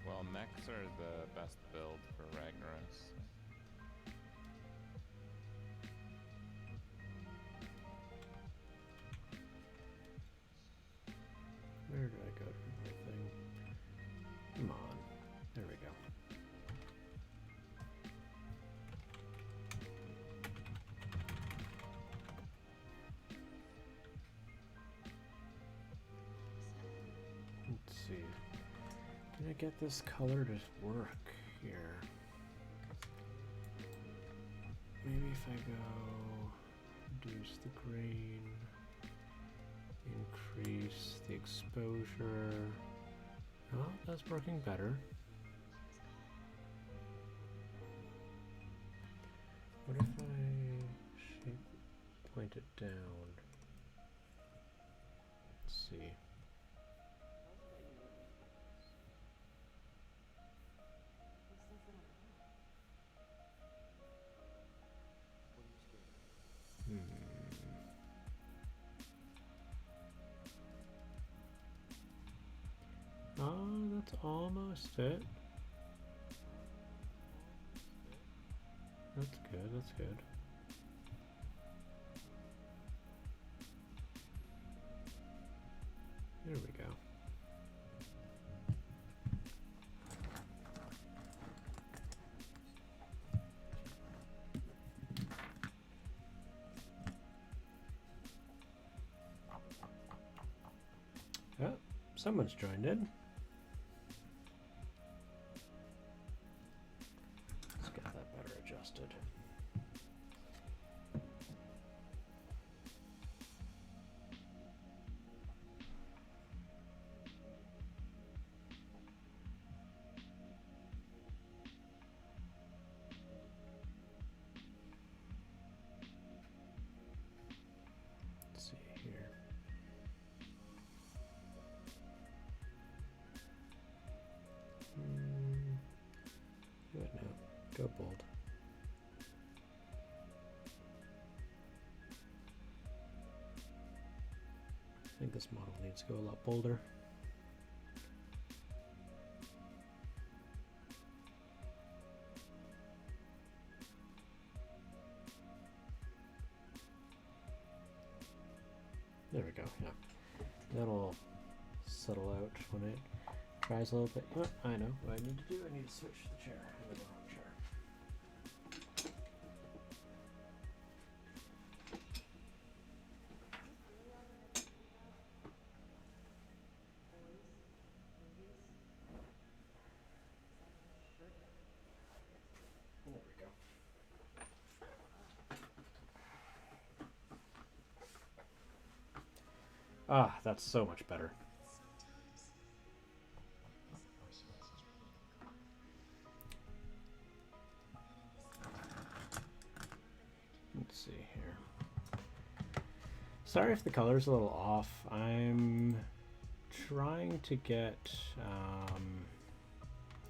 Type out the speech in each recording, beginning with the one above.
Well, mechs are the best build for Ragnaros. Where did I go to my thing? Come on. There we go. Let's see. Can I get this color to work here? Maybe if I go reduce the grain, increase the exposure. Oh, that's working better. What if I point it down? Let's see. Oh, that's almost it. That's good, that's good. There we go. Oh, someone's joined in. Let's get that better adjusted. Let's see here. Good now. Go bold. I think this model needs to go a lot bolder. There we go, yeah. That'll settle out when it dries a little bit. Oh, I know what I need to do. I need to switch the chair. I'm in the wrong chair. There we go. Ah, that's so much better. Let's see here. Sorry if the color's a little off. I'm trying to get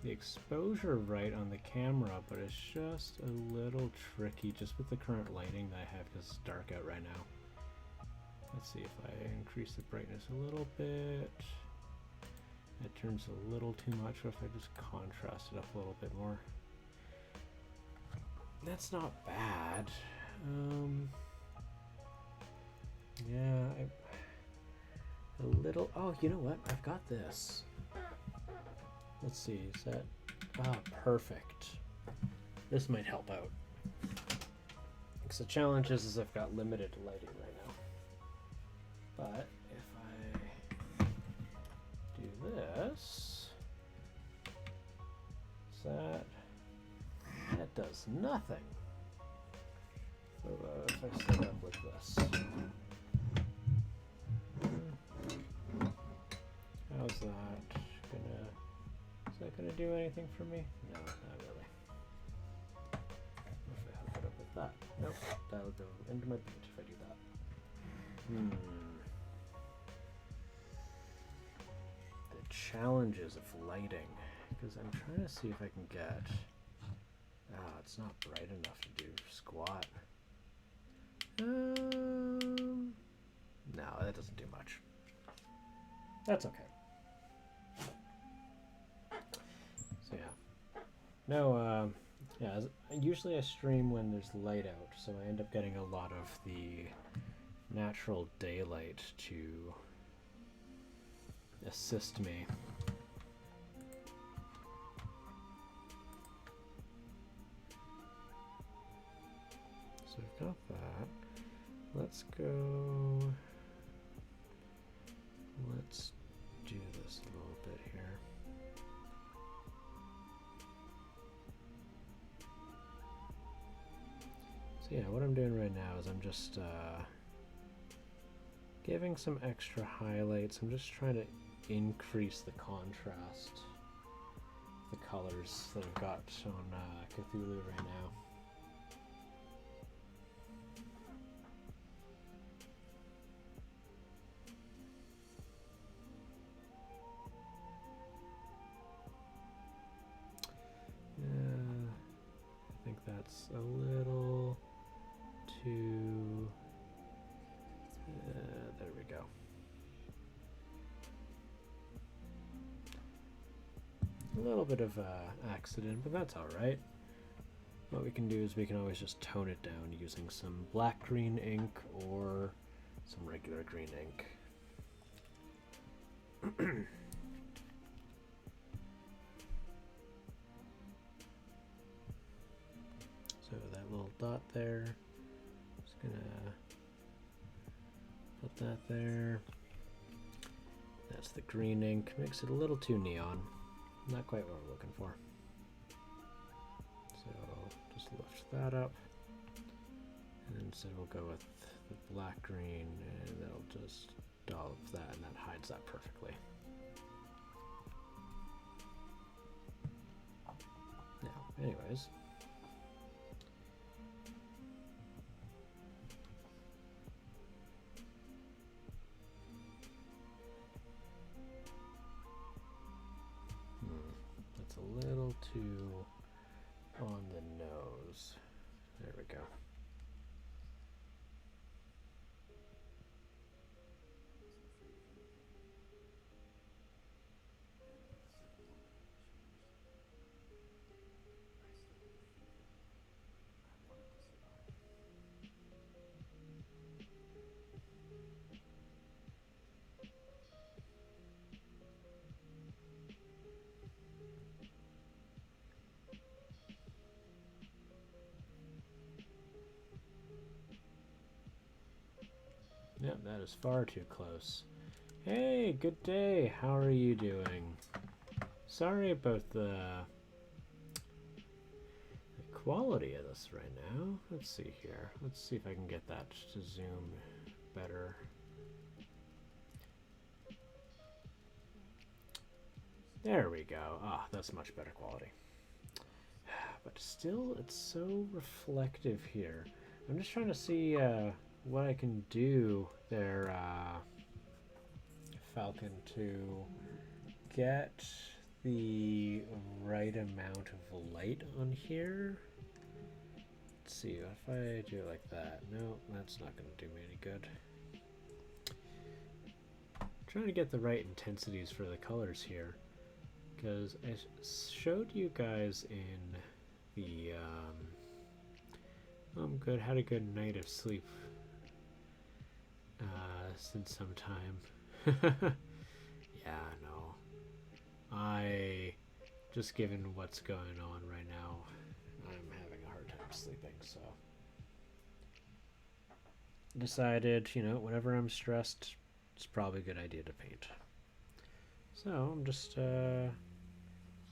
the exposure right on the camera, but it's just a little tricky just with the current lighting that I have because it's dark out right now. Let's see if I increase the brightness a little bit. It turns a little too much. What if I just contrast it up a little bit more? That's not bad. Yeah, a little. Oh, you know what? I've got this. Let's see. Is that? Ah, perfect. This might help out. Because the challenge is I've got limited lighting right now. But if I do this, that does nothing. So if I set up with this, how's that gonna? Is that gonna do anything for me? No, not really. If I hook it up with that, nope, that'll go into my paint if I do that. challenges of lighting, because I'm trying to see if I can get... Ah, it's not bright enough to do squat. No, that doesn't do much. That's okay. So yeah. No, yeah, usually I stream when there's light out, so I end up getting a lot of the natural daylight to assist me. So we've got that. Let's go. Let's do this a little bit here. So yeah, what I'm doing right now is I'm just giving some extra highlights. I'm just trying to increase the contrast, the colors that I've got on Cthulhu right now. I think that's a little too... there we go. A little bit of accident, but that's alright. What we can do is we can always just tone it down using some black-green ink or some regular green ink. So that little dot there, just gonna put that there. That's the green ink, makes it a little too neon. Not quite what we're looking for. So just lift that up. And instead we'll go with the black green, and that'll just dollop that, and that hides that perfectly. Now, anyways. That's a little too on the nose. There we go. Yep, that is far too close. Hey, good day. How are you doing? Sorry about the quality of this right now. Let's see here. Let's see if I can get that to zoom better. There we go. Ah, that's much better quality. But still, it's so reflective here. I'm just trying to see what I can do there, Falcon, to get the right amount of light on here. Let's see, if I do it like that. No, that's not going to do me any good. I'm trying to get the right intensities for the colors here, because I showed you guys in the had a good night of sleep since some time. Yeah, no, I just given what's going on right now, I'm having a hard time sleeping, so decided, you know, whenever I'm stressed, it's probably a good idea to paint. So I'm just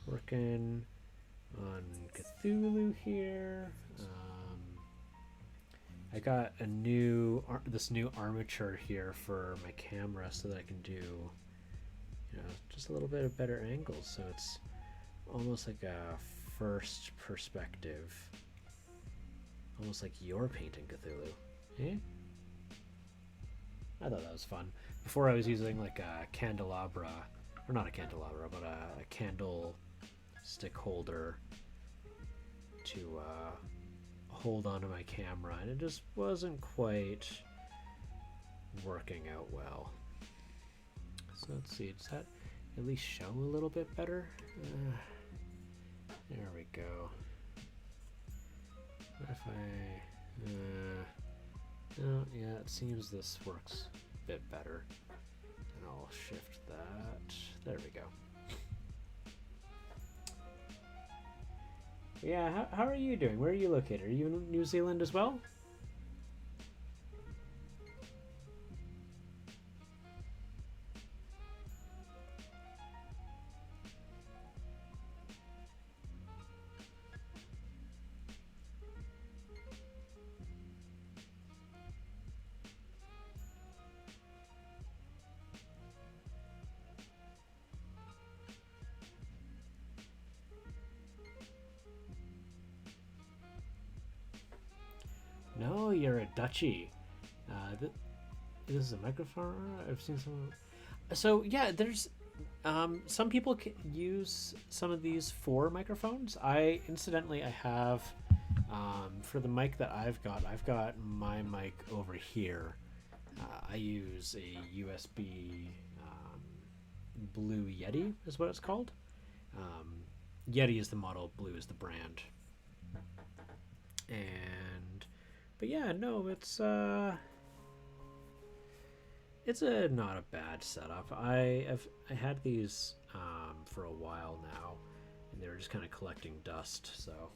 working on Cthulhu here. I got a this new armature here for my camera so that I can do, you know, just a little bit of better angles, so it's almost like a first perspective, almost like you're painting Cthulhu. Eh? I thought that was fun. Before I was using like a candelabra or not a candelabra, but a candle stick holder to hold onto my camera, and it just wasn't quite working out well. So let's see, does that at least show a little bit better? There we go. What if I... oh, yeah, it seems this works a bit better. And I'll shift that. There we go. Yeah, how are you doing? Where are you located? Are you in New Zealand as well? No, you're a duchy. This is a microphone. I've seen some. So yeah, there's some people use some of these for microphones. I have for the mic that I've got my mic over here. I use a USB Blue Yeti is what it's called. Yeti is the model, Blue is the brand. But yeah, no, it's a not a bad setup. I had these for a while now, and they were just kind of collecting dust. So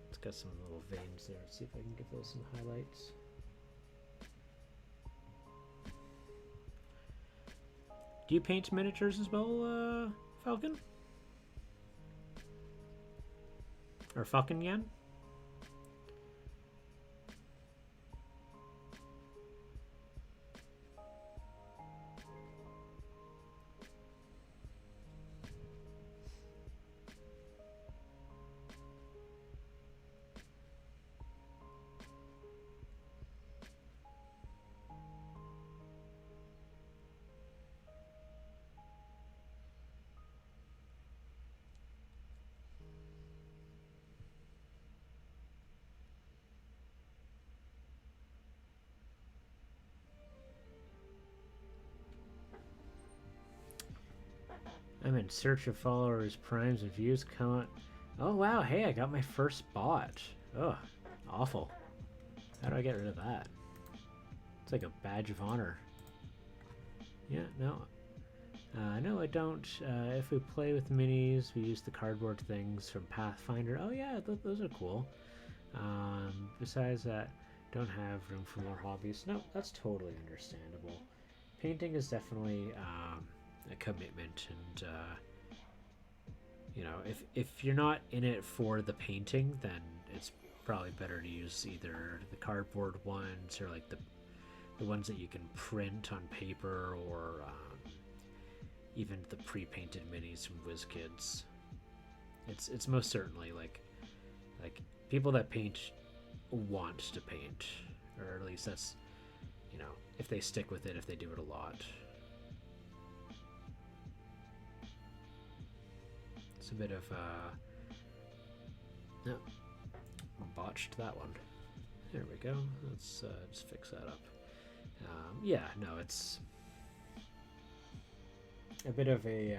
it's got some little veins there. Let's see if I can give those some highlights. Do you paint miniatures as well, Falcon? Or Falcon Yan? I'm in search of followers, primes, and views. Come on. Oh, wow. Hey, I got my first bot. Oh, awful. How do I get rid of that? It's like a badge of honor. Yeah, no. No, I don't. If we play with minis, we use the cardboard things from Pathfinder. Oh, yeah, those are cool. Besides that, don't have room for more hobbies. No, that's totally understandable. Painting is definitely a commitment, and you know, if you're not in it for the painting, then it's probably better to use either the cardboard ones or like the ones that you can print on paper, or even the pre-painted minis from WizKids. It's most certainly like people that paint want to paint, or at least that's, you know, if they stick with it, if they do it a lot. It's a bit of no, botched that one. There we go. Let's just fix that up. Yeah, no, it's a bit of a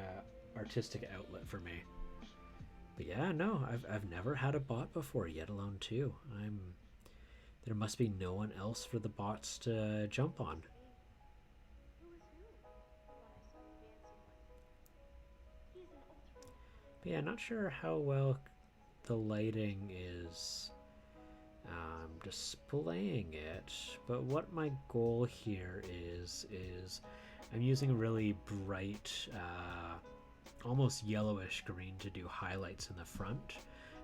artistic outlet for me. But yeah, no, I've never had a bot before, yet alone two. There must be no one else for the bots to jump on. But yeah, not sure how well the lighting is displaying it, but what my goal here is I'm using a really bright almost yellowish green to do highlights in the front,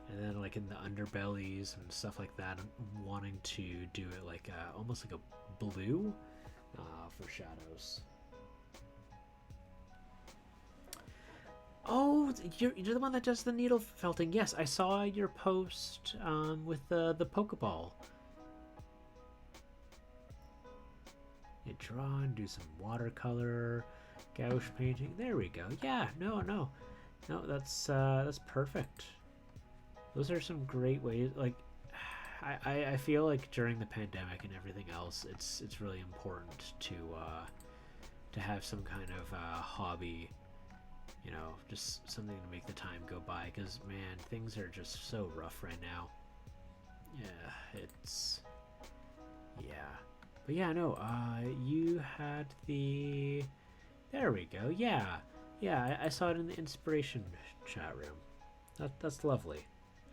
and then like in the underbellies and stuff like that, I'm wanting to do it like almost like a blue for shadows. Oh, you're the one that does the needle felting. Yes, I saw your post with the Pokeball. You draw and do some watercolor, gouache painting. There we go. Yeah, no, that's perfect. Those are some great ways. Like, I feel like during the pandemic and everything else, it's really important to have some kind of hobby. You know, just something to make the time go by. Because man, things are just so rough right now. Yeah, yeah. But yeah, no. You had the. There we go. Yeah, yeah. I saw it in the inspiration chat room. That's lovely.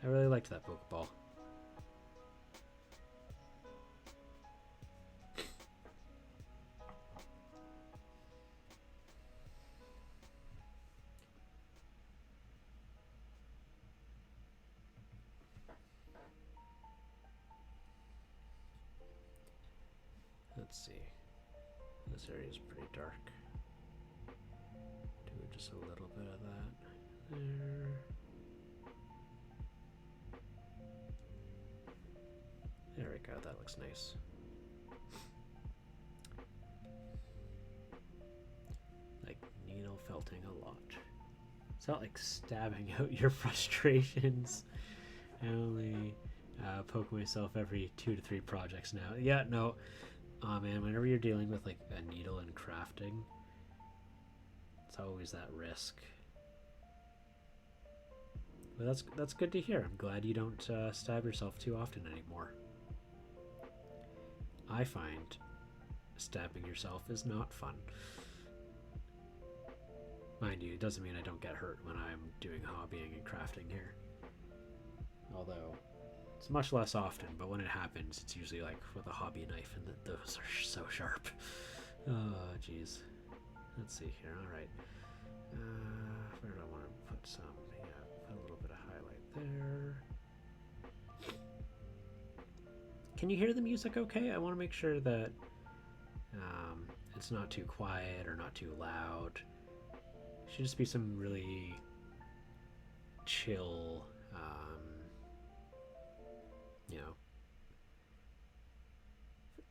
I really liked that Pokeball. Let's see. This area is pretty dark. Do just a little bit of that there. There we go. That looks nice. Like needle felting a lot. It's not like stabbing out your frustrations. I only poke myself every 2 to 3 projects now. Yeah, no. Oh man, whenever you're dealing with like a needle and crafting, it's always that risk. But that's good to hear. I'm glad you don't stab yourself too often anymore. I find stabbing yourself is not fun. Mind you, it doesn't mean I don't get hurt when I'm doing hobbying and crafting here. Although, it's much less often, but when it happens, it's usually like with a hobby knife, and those are so sharp. Oh, jeez. Let's see here. All right. Where do I want to put some? Yeah, put a little bit of highlight there. Can you hear the music okay? I want to make sure that it's not too quiet or not too loud. It should just be some really chill, you know,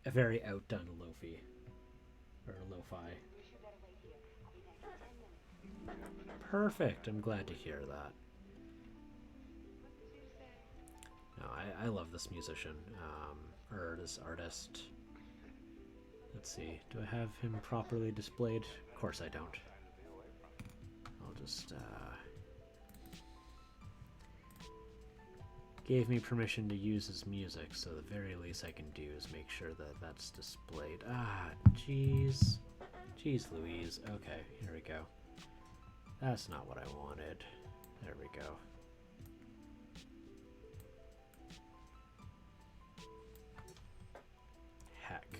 a very outdone lo-fi or lo-fi. Perfect. I'm glad to hear that. No, I love this musician, or this artist. Let's see. Do I have him properly displayed? Of course I don't. I'll just, gave me permission to use his music, so the very least I can do is make sure that that's displayed. Ah, jeez. Jeez Louise. Okay, here we go. That's not what I wanted. There we go. Heck.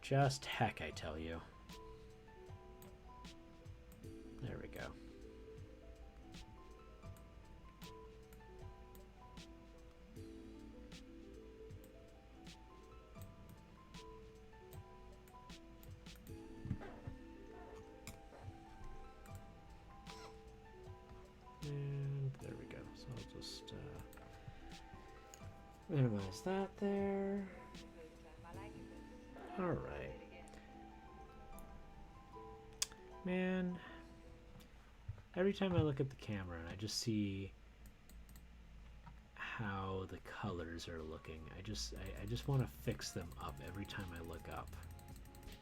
Just heck, I tell you. There we go. And there we go. So I'll just minimize that there. All right. Man, every time I look at the camera and I just see how the colors are looking, I just want to fix them up every time I look up.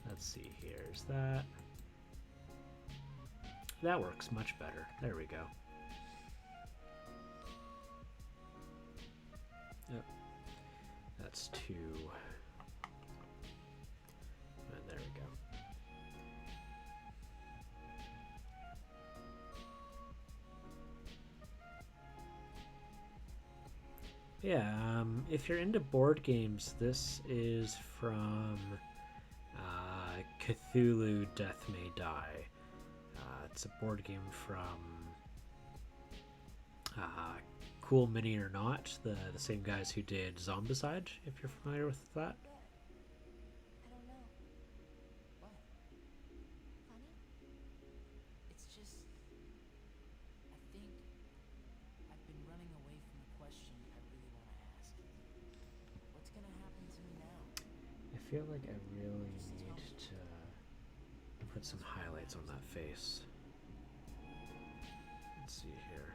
Let's see, here's that. That works much better. There we go. Yep. That's 2. And there we go. Yeah, if you're into board games, this is from Cthulhu Death May Die. It's a board game from Cool Mini or Not, the same guys who did Zombicide, if you're familiar with that. I don't know. What? Funny? It's just feel like I really need to put some highlights on that face. Let's see here.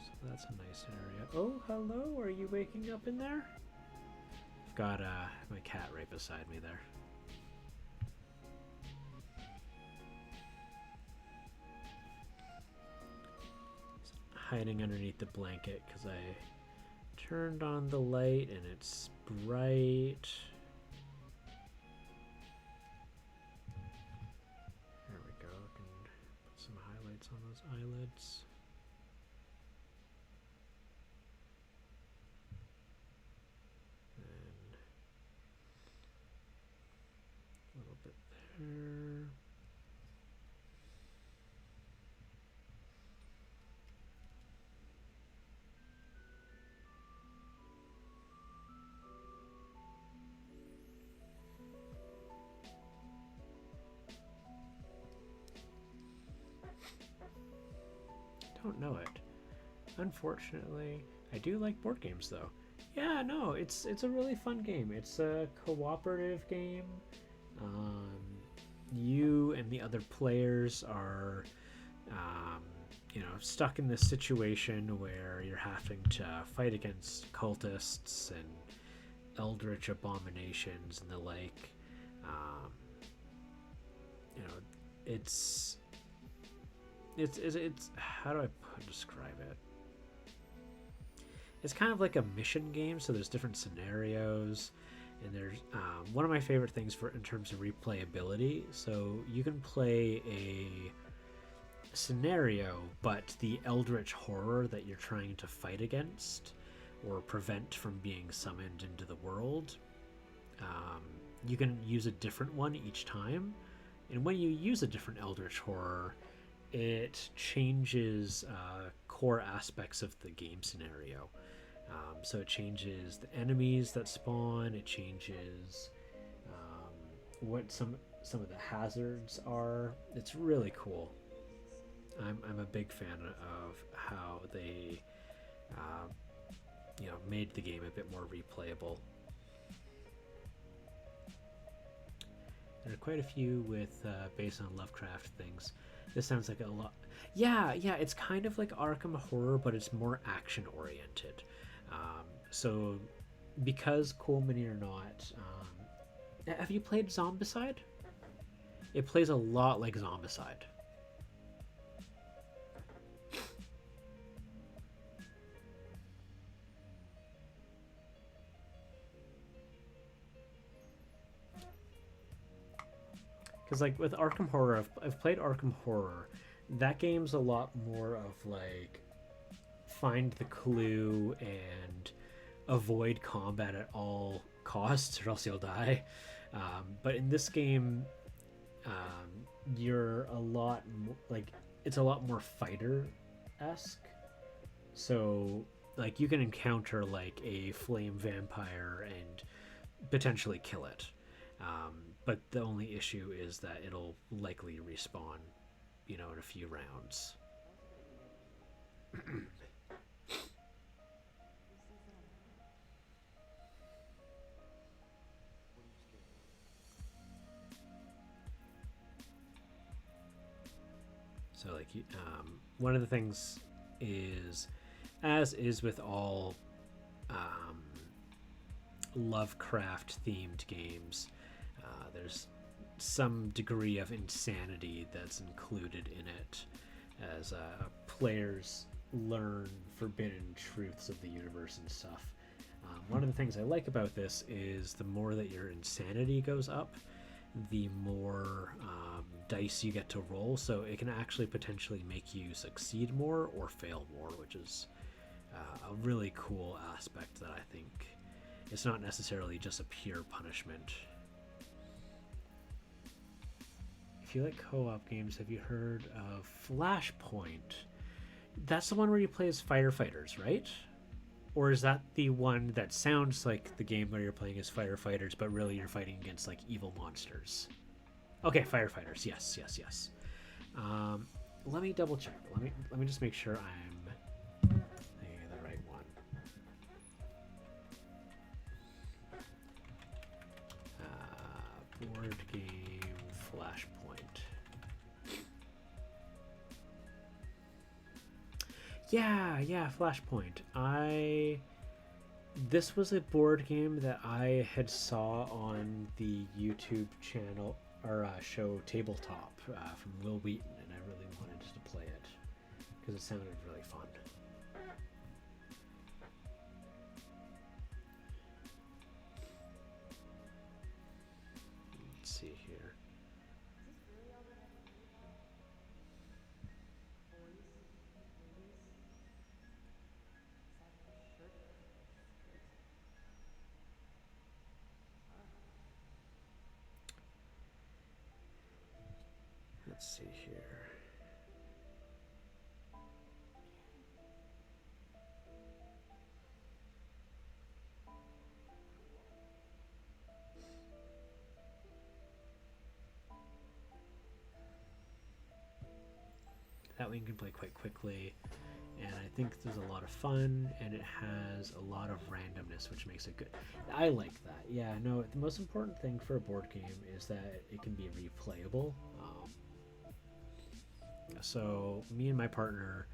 So that's a nice area. Oh, hello. Are you waking up in there? I've got my cat right beside me there. Hiding underneath the blanket because I turned on the light and it's bright. There we go. I can put some highlights on those eyelids. And a little bit there. Don't know it. Unfortunately, I do like board games though. Yeah, no, it's a really fun game. It's a cooperative game. You and the other players are, stuck in this situation where you're having to fight against cultists and eldritch abominations and the like. It's how do I describe it? It's kind of like a mission game, so there's different scenarios, and there's one of my favorite things in terms of replayability. So you can play a scenario, but the eldritch horror that you're trying to fight against or prevent from being summoned into the world, you can use a different one each time. And when you use a different eldritch horror, it changes core aspects of the game scenario. So it changes the enemies that spawn. It changes what some of the hazards are. It's really cool. I'm a big fan of how they made the game a bit more replayable. There are quite a few with based on Lovecraft things. This sounds like a lot. Yeah, it's kind of like Arkham Horror, but it's more action oriented. So because cool mini or not, have you played Zombicide? It plays a lot like Zombicide. Because like with Arkham Horror, I've played Arkham Horror. That game's a lot more of like find the clue and avoid combat at all costs or else you'll die. But in this game, you're a lot it's a lot more fighter-esque. So like you can encounter like a flame vampire and potentially kill it. But the only issue is that it'll likely respawn, in a few rounds. So like one of the things is, as is with all Lovecraft themed games, there's some degree of insanity that's included in it as players learn forbidden truths of the universe and stuff. One of the things I like about this is the more that your insanity goes up, the more dice you get to roll, so it can actually potentially make you succeed more or fail more, which is a really cool aspect that I think it's not necessarily just a pure punishment. If you like co-op games, have you heard of Flashpoint? That's the one where you play as firefighters, right? Or is that the one that sounds like the game where you're playing as firefighters, but really you're fighting against like evil monsters? Okay, firefighters. Yes. Let me double check. Let me just make sure I'm thinking of the right one. Board game Flashpoint. Yeah, Flashpoint. This was a board game that I had saw on the YouTube channel or show Tabletop from Will Wheaton, and I really wanted to play it because it sounded really fun. Let's see here. Let's see here. That one you can play quite quickly, and I think there's a lot of fun, and it has a lot of randomness, which makes it good. I like that. Yeah, no, the most important thing for a board game is that it can be replayable. So me and my partner,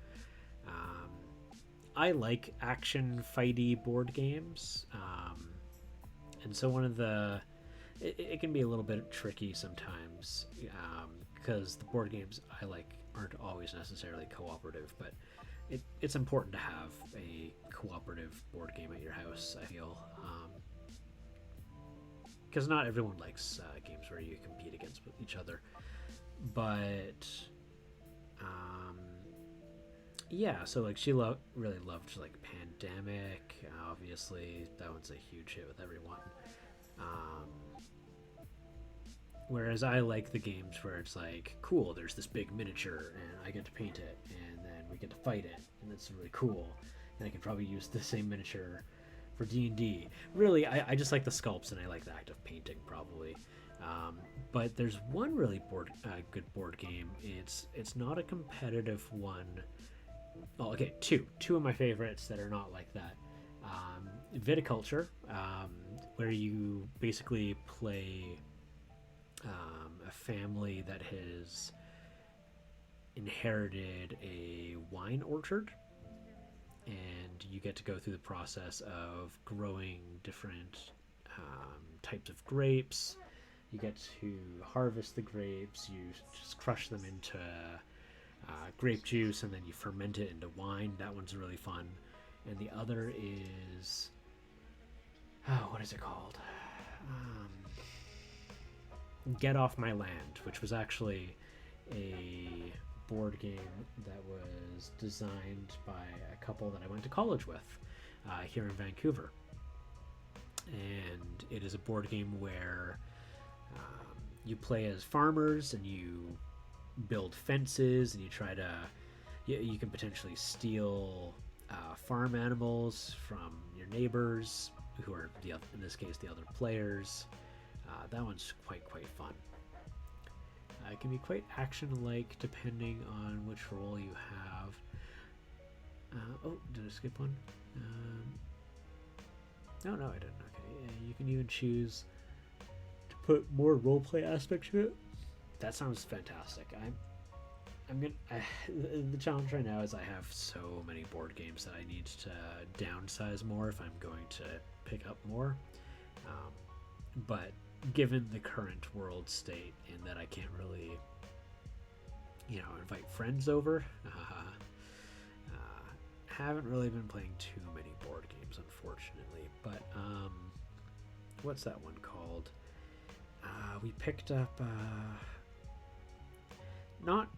I like action fighty board games, and so one of the it can be a little bit tricky sometimes because the board games I like aren't always necessarily cooperative, but it's important to have a cooperative board game at your house, I feel, because not everyone likes games where you compete against each other, but yeah, so like she really loved like Pandemic. Obviously, that one's a huge hit with everyone. Whereas I like the games where it's like, cool, there's this big miniature, and I get to paint it, and then we get to fight it, and it's really cool. And I can probably use the same miniature for D&D. Really, I just like the sculpts, and I like the act of painting, probably. But there's one really good board game. It's not a competitive one. Oh, okay, two of my favorites that are not like that. Viticulture, where you basically play a family that has inherited a wine orchard, and you get to go through the process of growing different types of grapes. You get to harvest the grapes, you just crush them into grape juice, and then you ferment it into wine. That one's really fun. And the other is, what is it called? Get Off My Land, which was actually a board game that was designed by a couple that I went to college with here in Vancouver. And it is a board game where you play as farmers, and you build fences, and you try to you can potentially steal farm animals from your neighbors, who are in this case the other players. That one's quite fun. It can be quite action-like depending on which role you have. Oh, did I skip one? No, I didn't. Okay, you can even choose to put more roleplay aspect to it. That sounds fantastic. I'm gonna. The challenge right now is I have so many board games that I need to downsize more if I'm going to pick up more. But given the current world state, in that I can't really, invite friends over, haven't really been playing too many board games, unfortunately. But what's that one called? We picked up not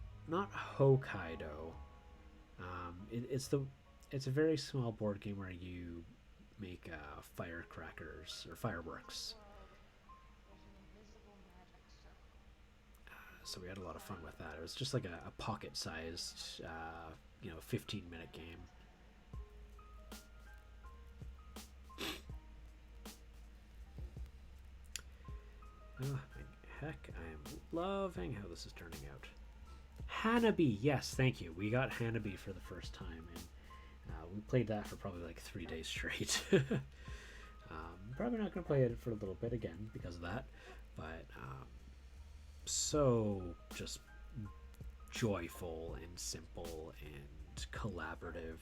Hokkaido. It's a very small board game where you make firecrackers or fireworks. So we had a lot of fun with that. It was just like a pocket-sized, 15-minute game. Oh, heck, I am loving how this is turning out. Hanabi, yes, thank you. We got Hanabi for the first time, and we played that for probably like 3 days straight. Probably not going to play it for a little bit again because of that. but so just joyful and simple and collaborative.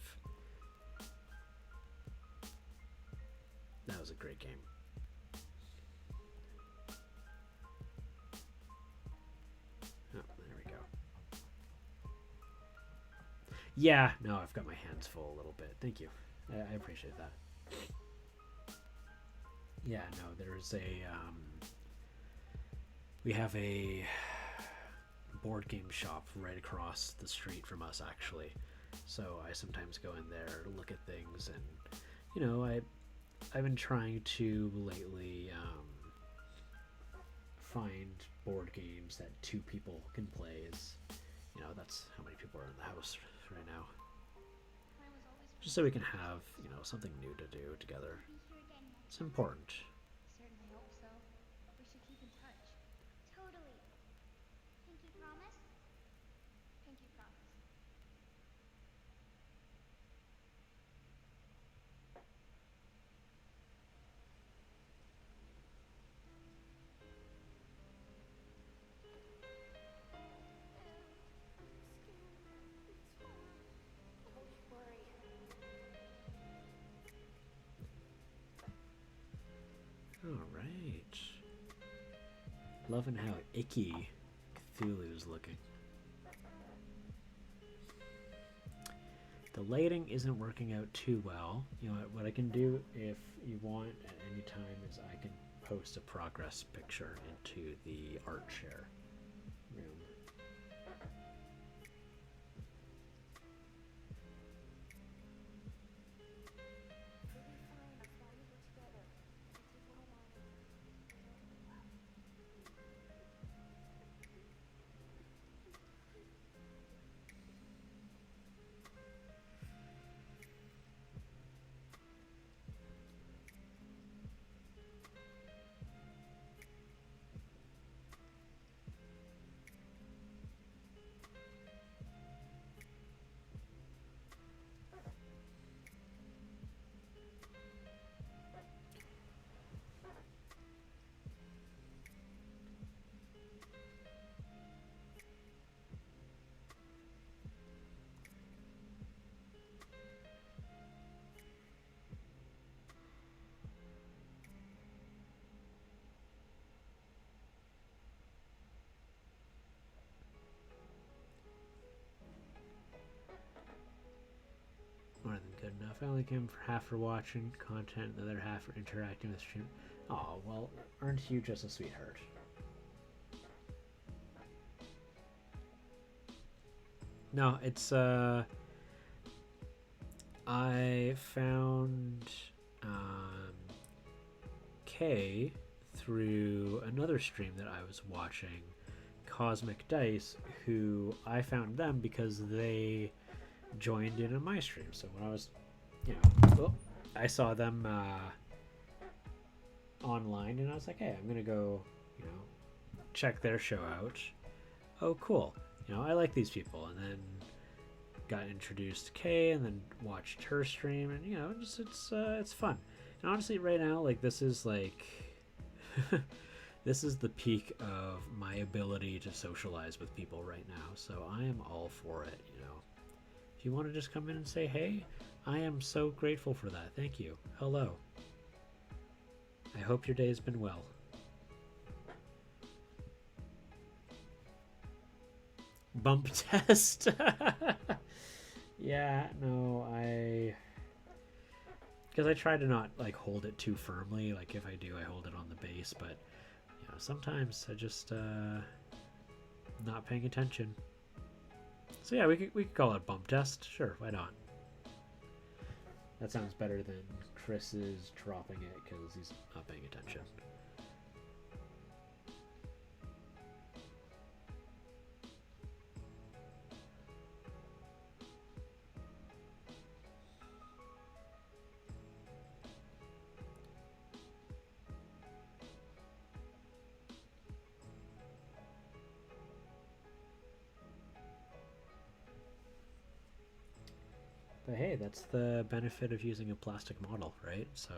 That was a great game. Oh, there we go. Yeah, no, I've got my hands full a little bit. Thank you. I appreciate that. Yeah, no, there's a we have a board game shop right across the street from us, actually. So I sometimes go in there to look at things, and I've been trying to lately find board games that two people can play. Is that's how many people are in the house right now. Just so we can have something new to do together. It's important. Certainly hope so. We should keep in touch. Totally. Pinky promise? Pinky promise. All right. Loving how icky Cthulhu's looking. The lighting isn't working out too well. What I can do, if you want at any time, is I can post a progress picture into the art share room. More than good enough. I only came for half for watching content, the other half for interacting with stream. Oh, well, aren't you just a sweetheart? No, it's I found Kay through another stream that I was watching, Cosmic Dice, who I found them because they joined in on my stream. So when I was, I saw them online, and I was like, hey, I'm gonna go, check their show out. Oh, cool. I like these people, and then got introduced to Kay, and then watched her stream, and it's fun. And honestly, right now, like this is this is the peak of my ability to socialize with people right now. So I am all for it. If you want to just come in and say hey, I am so grateful for that. Thank you. Hello. I hope your day has been well. Bump test. Yeah, no, because I try to not hold it too firmly. Like if I do, I hold it on the base, but sometimes I just not paying attention. So yeah, we could call it a bump test. Sure, why not? That sounds better than Chris is dropping it because he's not paying attention. But hey, that's the benefit of using a plastic model, right? So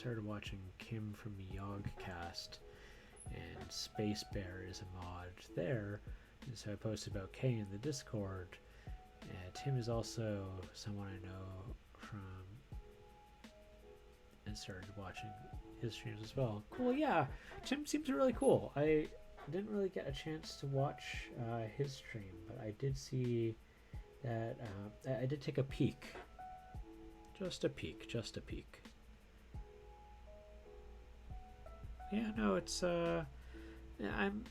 started watching Kim from Yogcast, and Space Bear is a mod there. And so I posted about K in the Discord. Tim is also someone I know from, and started watching his streams as well. Cool, yeah. Tim seems really cool. I didn't really get a chance to watch his stream, but I did see that I did take a peek. Just a peek. Yeah, no, it's I'm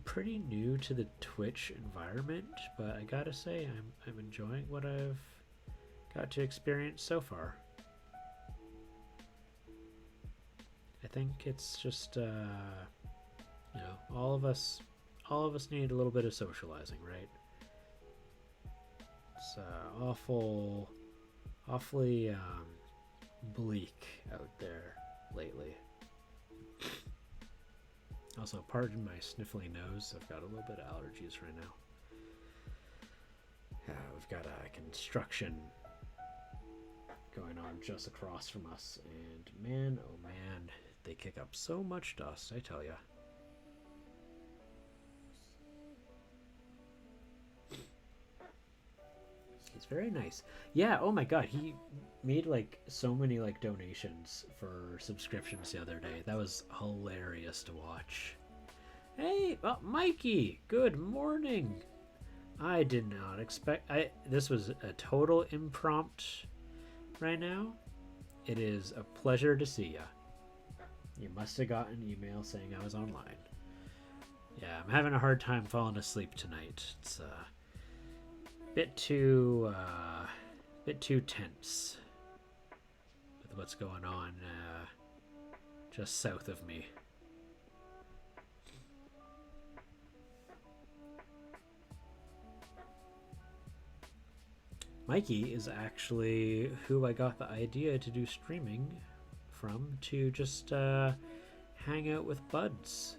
pretty new to the Twitch environment, but I gotta say I'm enjoying what I've got to experience so far. I think it's just you know, all of us need a little bit of socializing, right? It's awfully bleak out there lately. Also, pardon my sniffly nose. I've got a little bit of allergies right now. We've got a construction going on just across from us, and man, oh man, they kick up so much dust, I tell ya. It's very nice. Yeah, oh my god, he made like so many like donations for subscriptions the other day. That was hilarious to watch. Hey, Mikey, good morning. I did not expect this was a total imprompt right now. It is a pleasure to see ya. You must have got an email saying I was online. Yeah, I'm having a hard time falling asleep tonight. It's bit too tense with what's going on just south of me. Mikey is actually who I got the idea to do streaming from, to just hang out with buds.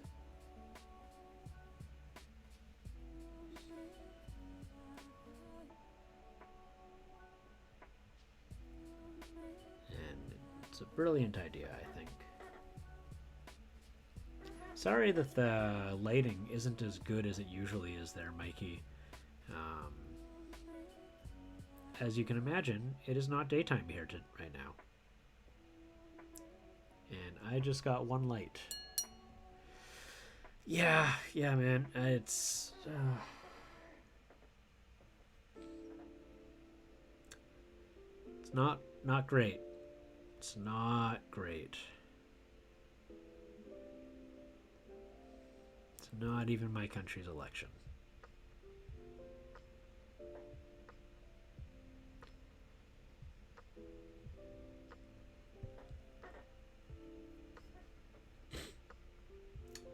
It's a brilliant idea, I think. Sorry that the lighting isn't as good as it usually is there, Mikey. As you can imagine, it is not daytime here right now. And I just got one light. Yeah, man. It's... it's not great. It's not great. It's not even my country's election.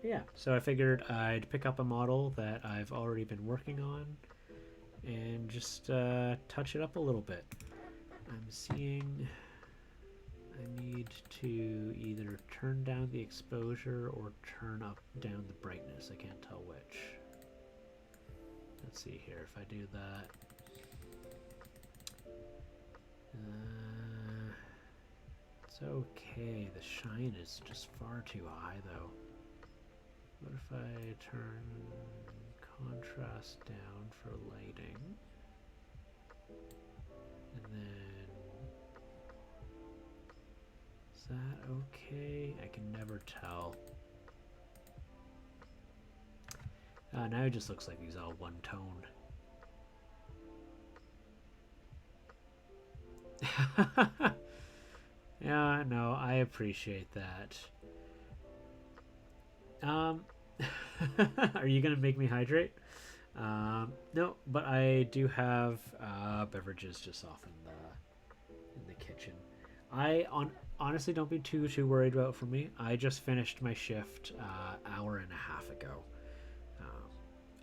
Yeah, so I figured I'd pick up a model that I've already been working on and just touch it up a little bit. I'm seeing I need to either turn down the exposure or turn down the brightness. I can't tell which. Let's see here if I do that. It's okay. The shine is just far too high though. What if I turn contrast down for lighting? And then, is that okay? I can never tell. Now it just looks like he's all one tone. Yeah, no, I appreciate that. Are you gonna make me hydrate? No, but I do have beverages just off in the kitchen. Honestly, don't be too worried about it for me. I just finished my shift hour and a half ago.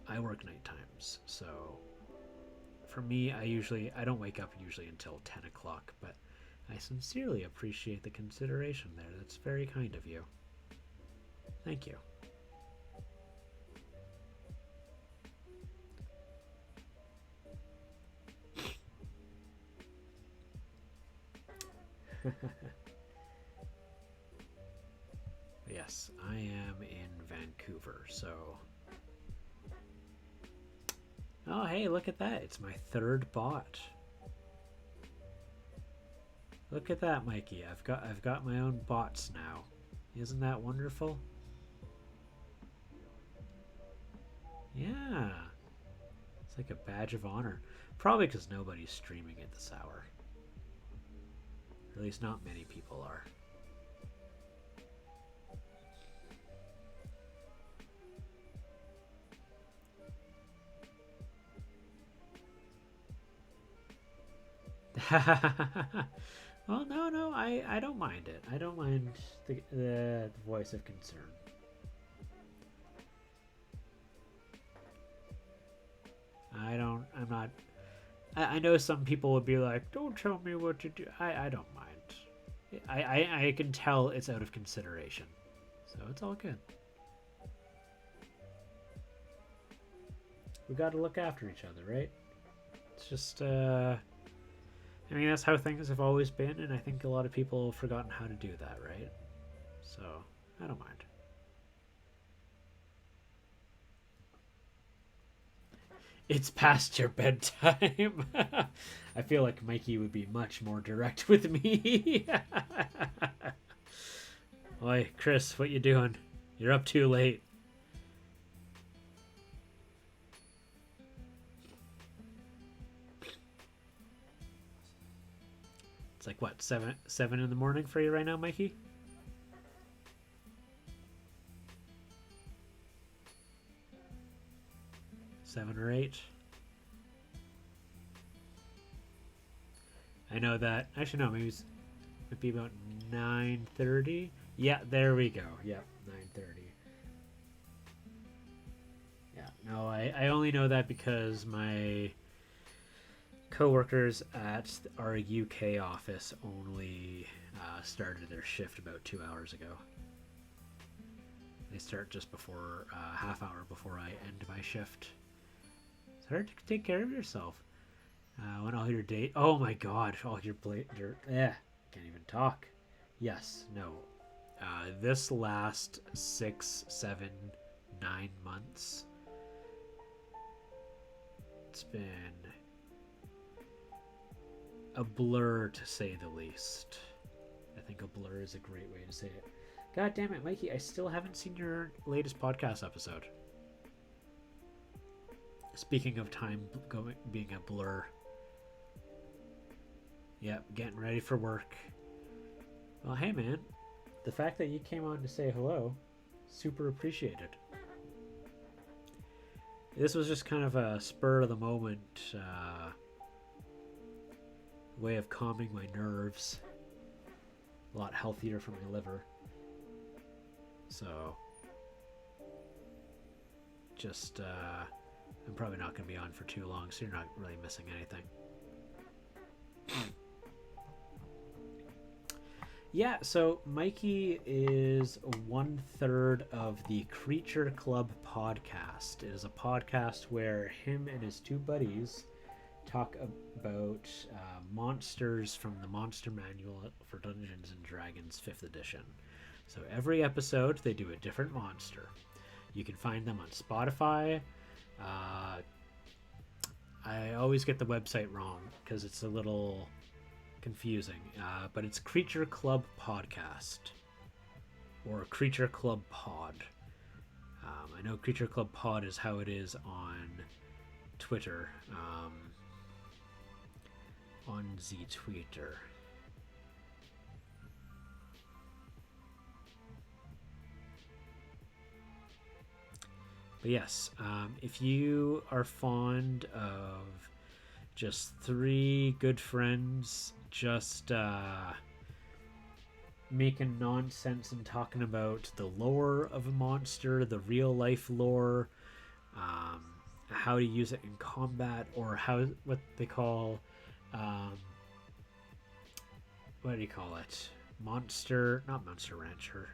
I work night times, so for me, I don't wake up usually until 10 o'clock, but I sincerely appreciate the consideration there. That's very kind of you. Thank you. Yes, I am in Vancouver, so... Oh, hey, look at that. It's my third bot. Look at that, Mikey. I've got my own bots now. Isn't that wonderful? Yeah. It's like a badge of honor. Probably because nobody's streaming at this hour. Or at least not many people are. Well, no, I don't mind it. I don't mind the voice of concern. I'm not... I know some people would be like, don't tell me what to do. I don't mind. I can tell it's out of consideration. So it's all good. We got to look after each other, right? It's just... I mean, that's how things have always been, and I think a lot of people have forgotten how to do that, right? So, I don't mind. It's past your bedtime. I feel like Mikey would be much more direct with me. Oi, Chris, what you doing? You're up too late. It's like what, 7 in the morning for you right now, Mikey? Seven or 8. I know that. Actually, no, maybe it'd be about 9:30. Yeah, there we go. Yep, 9:30. Yeah, no, I only know that because my co-workers at our UK office only started their shift about 2 hours ago. They start just before half hour before I end my shift. It's hard to take care of yourself when all your date. Oh my God! All your can't even talk. Yes, no. This last 6, 7, 9 months, it's been a blur to say the least. I think a blur is a great way to say it. God damn it, Mikey! I still haven't seen your latest podcast episode. Speaking of time being a blur. Yep, getting ready for work. Well, hey man, the fact that you came on to say hello, super appreciated. This was just kind of a spur of the moment way of calming my nerves. A lot healthier for my liver. So, just, I'm probably not going to be on for too long, so you're not really missing anything. Yeah, so Mikey is 1/3 of the Creature Club podcast. It is a podcast where him and his 2 buddies talk about monsters from the Monster Manual for Dungeons & Dragons 5th edition. So every episode, they do a different monster. You can find them on Spotify. I always get the website wrong because it's a little confusing, but it's Creature Club Podcast or Creature Club Pod. I know Creature Club Pod is how it is on Twitter, on the Twitter. But yes, if you are fond of just 3 good friends just making nonsense and talking about the lore of a monster, the real life lore, how to use it in combat, or what they call what do you call it? Not Monster Rancher.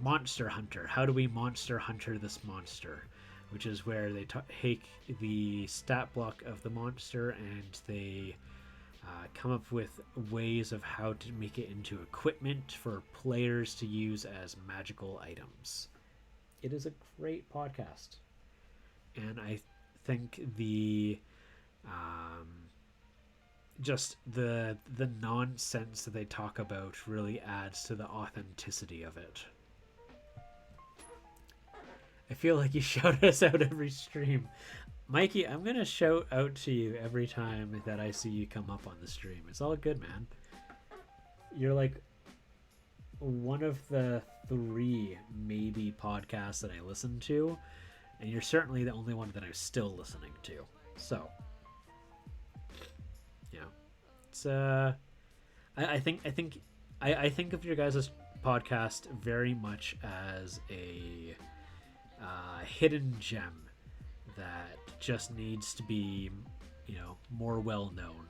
Monster Hunter. How do we Monster Hunter this monster? Which is where they take the stat block of the monster and they come up with ways of how to make it into equipment for players to use as magical items. It is a great podcast, and I think the just the nonsense that they talk about really adds to the authenticity of it. I feel like you shout us out every stream. Mikey, I'm going to shout out to you every time that I see you come up on the stream. It's all good, man. You're like one of the 3 maybe podcasts that I listen to, and you're certainly the only one that I'm still listening to. So, you know, it's I think of your guys' podcast very much as a hidden gem that just needs to be, more well known,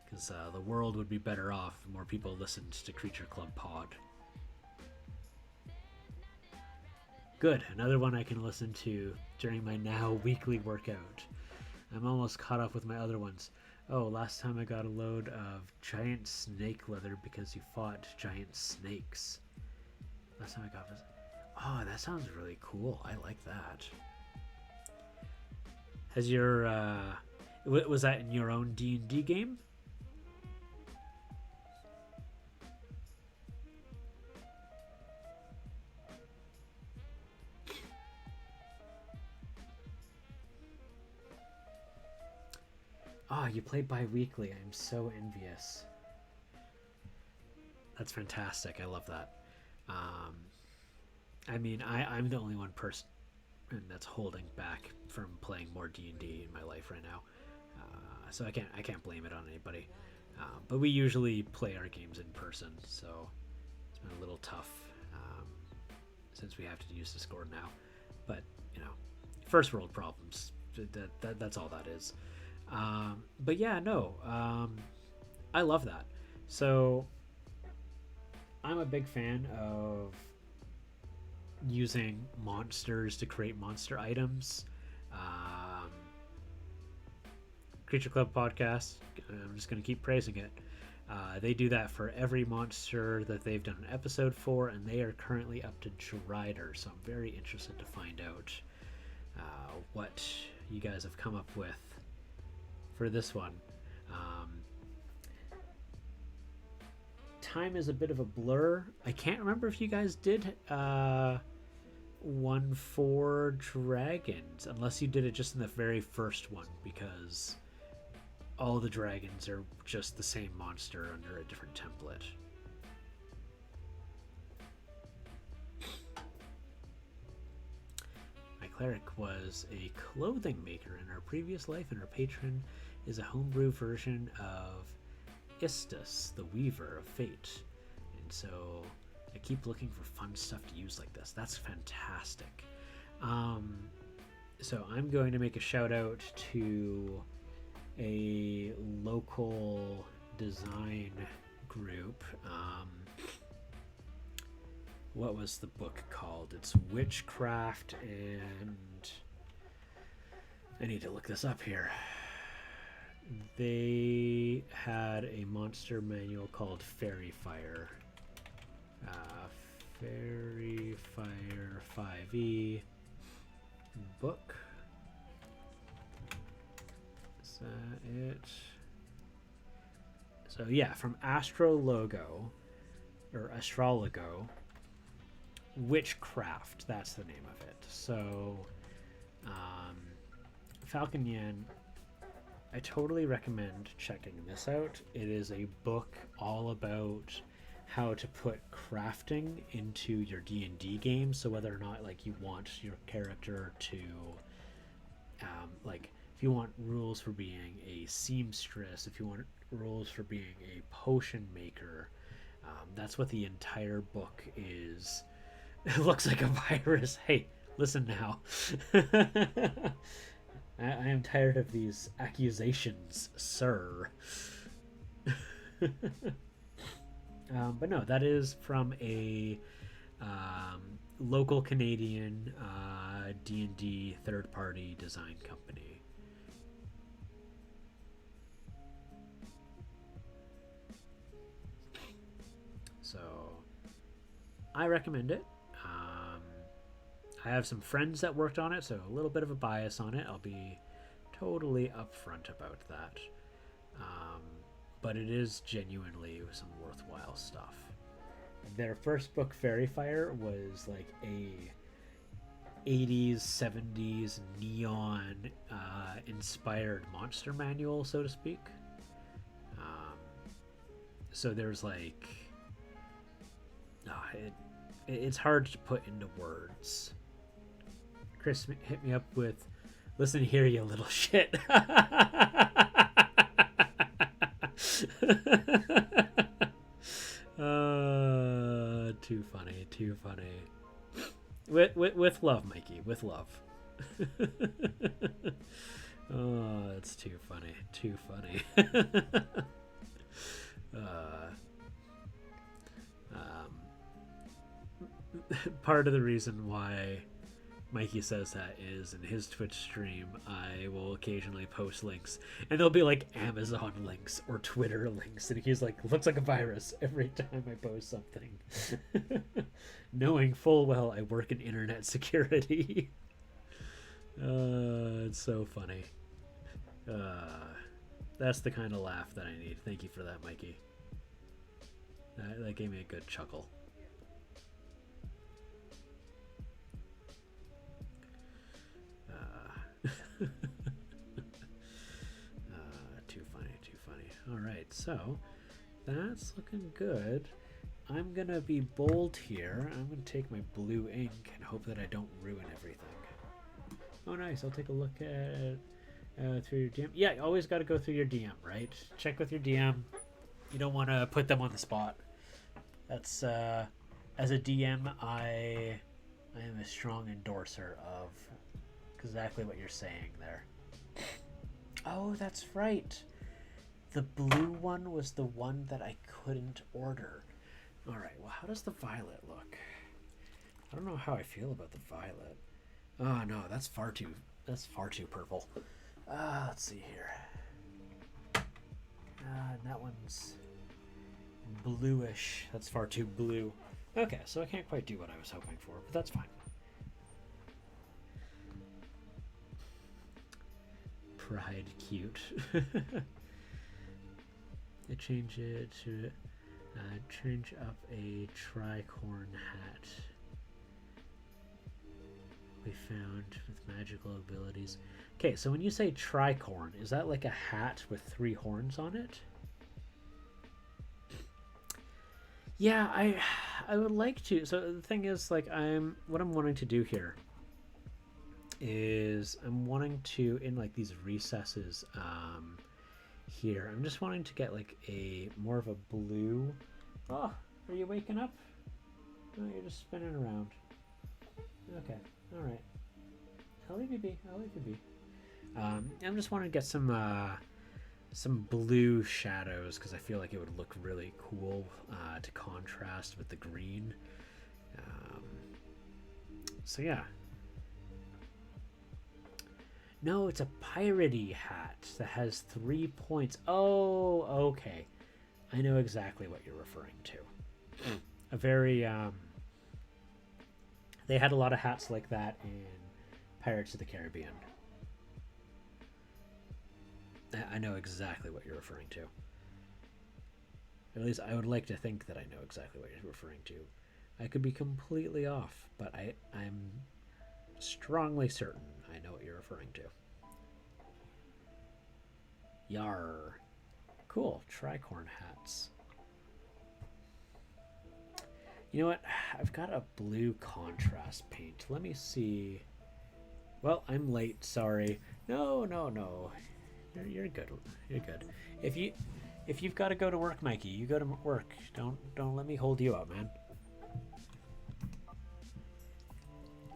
because the world would be better off if more people listened to Creature Club Pod. Good, another one I can listen to during my now weekly workout. I'm almost caught up with my other ones. Oh, last time I got a load of giant snake leather because you fought giant snakes. Last time I got was... Oh, that sounds really cool. I like that. Has your was that in your own D&D game? Oh, you play bi-weekly. I'm so envious. That's fantastic. I love that. I mean, I'm the only one person that's holding back from playing more D&D in my life right now, so I can't blame it on anybody. But we usually play our games in person, so it's been a little tough since we have to use Discord now. But first world problems. That's all that is. But yeah, no, I love that. So I'm a big fan of using monsters to create monster items. Creature Club podcast, I'm just going to keep praising it. They do that for every monster that they've done an episode for, and they are currently up to Drider, so I'm very interested to find out what you guys have come up with for this one. Time is a bit of a blur. I can't remember if you guys did one for dragons, unless you did it just in the very first one, because all the dragons are just the same monster under a different template. My cleric was a clothing maker in her previous life, and her patron is a homebrew version of Istus, the Weaver of Fate. And so I keep looking for fun stuff to use like this. That's fantastic. So I'm going to make a shout out to a local design group. What was the book called? It's Witchcraft, and I need to look this up here. They had a monster manual called Fairy Fire. Fairy Fire 5e book. Is that it? So yeah, from Astrologo, or Astrologo, Witchcraft, that's the name of it. So Falcon Yen, I totally recommend checking this out. It is a book all about how to put crafting into your D&D game. So whether or not you want your character to if you want rules for being a seamstress, if you want rules for being a potion maker, that's what the entire book is. It looks like a virus. Hey, listen now. I am tired of these accusations, sir. But no, that is from a local Canadian D&D third-party design company. I recommend it. I have some friends that worked on it, so a little bit of a bias on it. I'll be totally upfront about that. But it is genuinely some worthwhile stuff. Their first book, Fairy Fire, was like a 80s, 70s neon inspired monster manual, so to speak. So there's like... it's hard to put into words. Chris hit me up with, listen here, you little shit. Too funny, too funny. With love, Mikey, with love. Oh, that's too funny, too funny. Part of the reason why Mikey says that is in his Twitch stream, I will occasionally post links, and they'll be like Amazon links or Twitter links, and he's like, looks like a virus every time I post something. Knowing full well I work in internet security. It's so funny. That's the kind of laugh that I need. Thank you for that, Mikey. That gave me a good chuckle. Too funny, too funny. All right, so that's looking good. I'm gonna be bold here. I'm gonna take my blue ink and hope that I don't ruin everything. Oh, nice. I'll take a look at through your DM. Yeah, you always got to go through your DM, right? Check with your DM. You don't want to put them on the spot. That's as a DM, I am a strong endorser of exactly what you're saying there. Oh, that's right. The blue one was the one that I couldn't order. All right. Well, how does the violet look? I don't know how I feel about the violet. Oh no, that's far too purple. Let's see here. And that one's bluish. That's far too blue. Okay, so I can't quite do what I was hoping for, but that's fine. Pride cute. I change it to change up a tricorn hat we found with magical abilities. Okay, so when you say tricorn, is that like a hat with 3 horns on it? Yeah, I would like to. So the thing is, like, what I'm wanting to do here is I'm wanting to, in like these recesses here, I'm just wanting to get like a more of a blue. Oh, are you waking up? No, you're just spinning around. Okay, all right. I'll leave you be. I'll leave you be. I'm just wanting to get some blue shadows because I feel like it would look really cool to contrast with the green. So yeah. No, it's a piratey hat that has 3 points. Oh, okay. I know exactly what you're referring to. A very they had a lot of hats like that in Pirates of the Caribbean. I know exactly what you're referring to. At least I would like to think that I know exactly what you're referring to. I could be completely off, but I'm strongly certain I know what you're referring to. Yar. Cool. Tricorn hats. You know what? I've got a blue contrast paint. Let me see. Well, I'm late. Sorry. No. You're good. You're good. If you've got to go to work, Mikey, you go to work. Don't let me hold you up, man.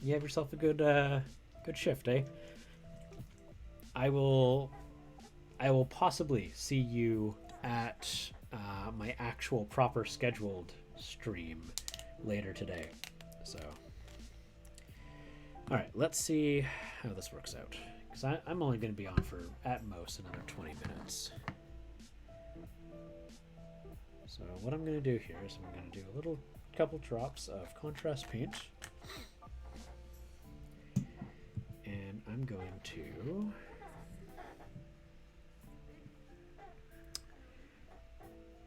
You have yourself a good shift, eh? I will possibly see you at my actual proper scheduled stream later today. So, all right, let's see how this works out. Because I'm only going to be on for, at most, another 20 minutes. So what I'm going to do here is I'm going to do a couple drops of contrast paint. And I'm going to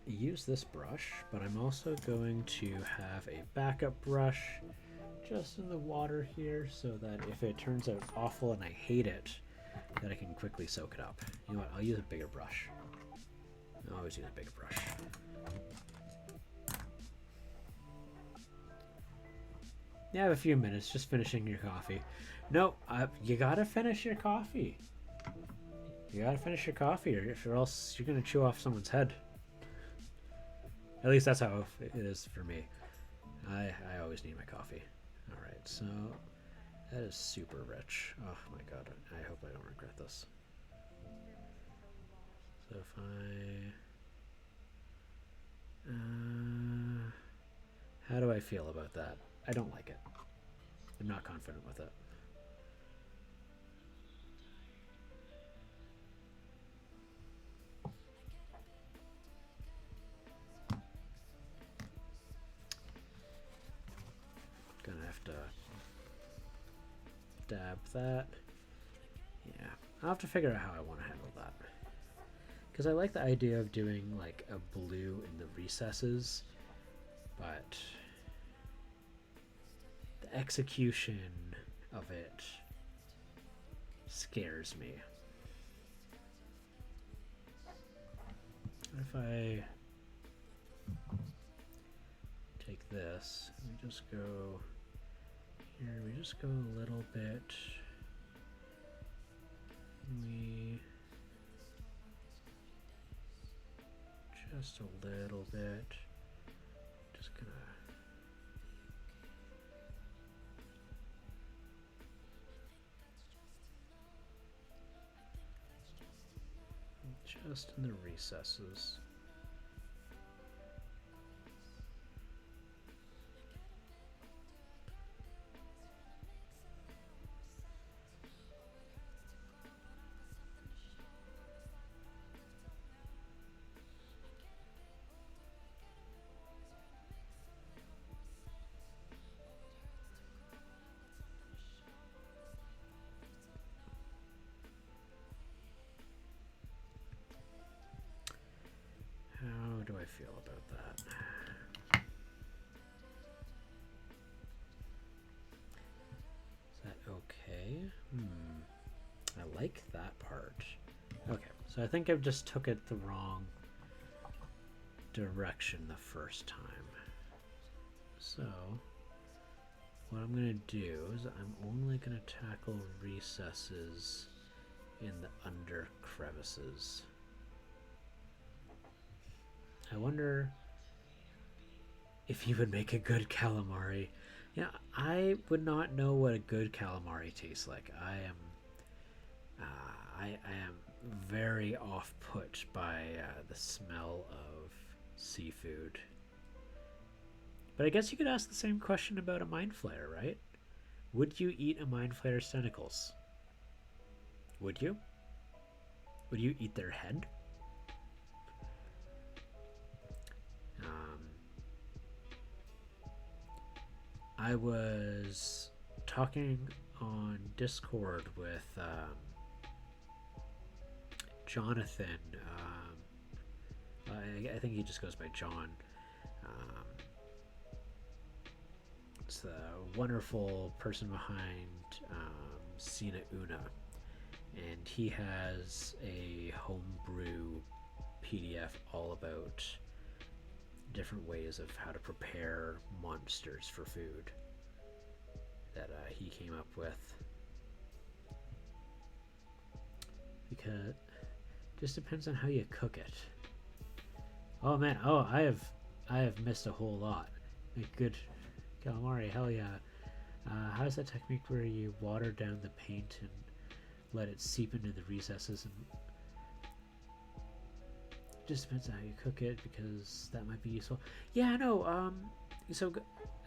use this brush, but I'm also going to have a backup brush just in the water here so that if it turns out awful and I hate it, that I can quickly soak it up. You know what, I'll use a bigger brush. I always use a bigger brush. You have a few minutes, just finishing your coffee. No, you gotta finish your coffee. You gotta finish your coffee, or else you're gonna chew off someone's head. At least that's how it is for me. I always need my coffee. All right, so that is super rich. Oh my god, I hope I don't regret this. So if how do I feel about that? I don't like it. I'm not confident with it. Gonna have to dab that. Yeah, I'll have to figure out how I want to handle that. Because I like the idea of doing like a blue in the recesses, but the execution of it scares me. If I take this, we just go here, we just go a little bit, we just a little bit, just gonna just in the recesses. How do I feel about that? Is that okay? I like that part. Okay, so I think I just took it the wrong direction the first time. So what I'm going to do is I'm only going to tackle recesses in the under crevices. I wonder if you would make a good calamari. Yeah, I would not know what a good calamari tastes like. I am very off-put by the smell of seafood. But I guess you could ask the same question about a mind flayer, right? Would you eat a mind flayer's tentacles? Would you? Would you eat their head? I was talking on Discord with Jonathan. I think he just goes by John. It's the wonderful person behind Sina Una. And he has a homebrew PDF all about different ways of how to prepare monsters for food that he came up with, because it just depends on how you cook it. Oh man, I have missed a whole lot. Make good calamari, hell yeah. How's that technique where you water down the paint and let it seep into the recesses? And just depends on how you cook it, because that might be useful. Yeah, no. So